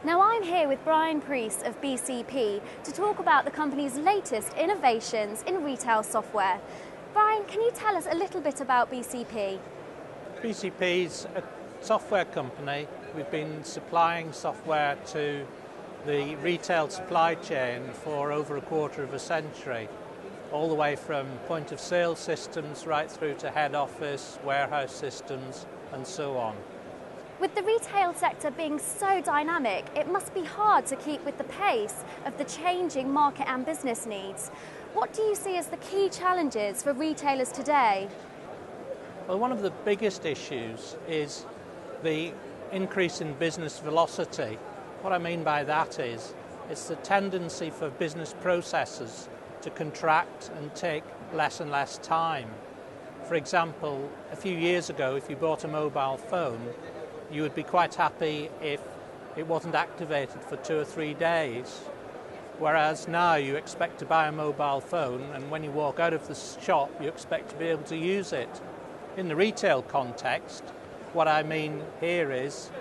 Now I'm here with Brian Priest of BCP to talk about the company's latest innovations in retail software. Brian, can you tell us a little bit about BCP? BCP's a software company. We've been supplying software to the retail supply chain for over a quarter of a century, all the way from point of sale systems right through to head office, warehouse systems and so on. With the retail sector being so dynamic, it must be hard to keep with the pace of the changing market and business needs. What do you see as the key challenges for retailers today? Well, one of the biggest issues is the increase in business velocity. What I mean by that is it's the tendency for business processes to contract and take less and less time. For example, a few years ago, if you bought a mobile phone, you would be quite happy if it wasn't activated for 2 or 3 days. Whereas now you expect to buy a mobile phone and when you walk out of the shop you expect to be able to use it. In the retail context, what I mean here is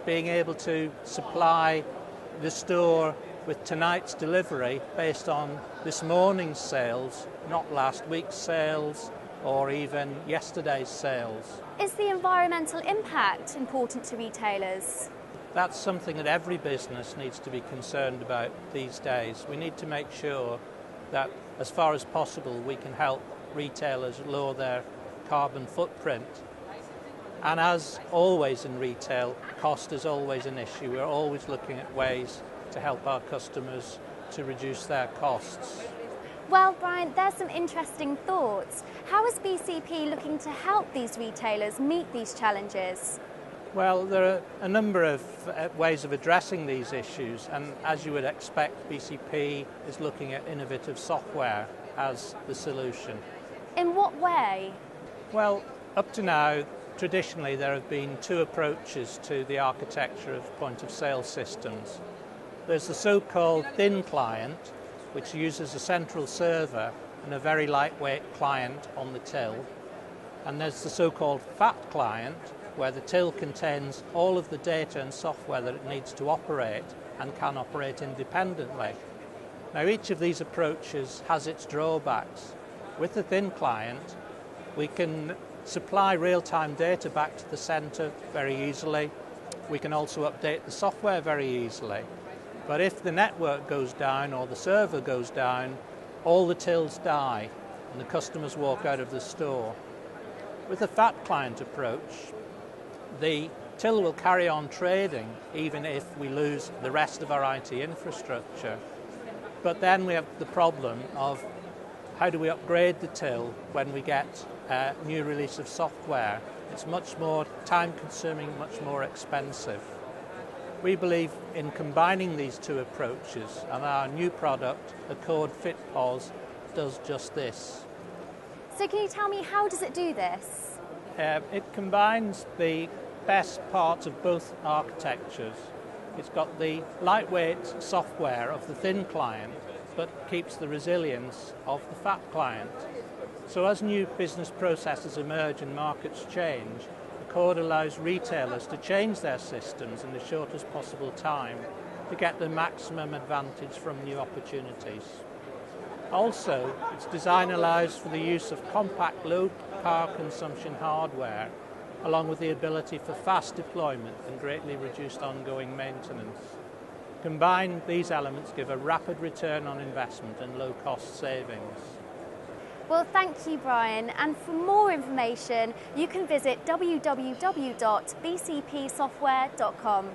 being able to supply the store with tonight's delivery based on this morning's sales, not last week's sales or even yesterday's sales. Is the environmental impact important to retailers? That's something that every business needs to be concerned about these days. We need to make sure that as far as possible we can help retailers lower their carbon footprint. And as always in retail, cost is always an issue. We're always looking at ways to help our customers to reduce their costs. Well, Brian, there's some interesting thoughts. How is BCP looking to help these retailers meet these challenges? Well, there are a number of ways of addressing these issues, and as you would expect, BCP is looking at innovative software as the solution. In what way? Well, up to now, traditionally there have been 2 approaches to the architecture of point-of-sale systems. There's the so-called thin client, which uses a central server and a very lightweight client on the till. And there's the so-called fat client, where the till contains all of the data and software that it needs to operate and can operate independently. Now, each of these approaches has its drawbacks. With the thin client, we can supply real-time data back to the centre very easily. We can also update the software very easily. But if the network goes down or the server goes down, all the tills die and the customers walk out of the store. With the fat client approach, the till will carry on trading even if we lose the rest of our IT infrastructure. But then we have the problem of how do we upgrade the till when we get a new release of software? It's much more time-consuming, much more expensive. We believe in combining these 2 approaches, and our new product, Accord Fit POS, does just this. So can you tell me, how does it do this? It combines the best parts of both architectures. It's got the lightweight software of the thin client, but keeps the resilience of the fat client. So as new business processes emerge and markets change, Accord allows retailers to change their systems in the shortest possible time to get the maximum advantage from new opportunities. Also, its design allows for the use of compact, low power consumption hardware, along with the ability for fast deployment and greatly reduced ongoing maintenance. Combined, these elements give a rapid return on investment and low cost savings. Well, thank you, Brian. And for more information, you can visit www.bcpsoftware.com.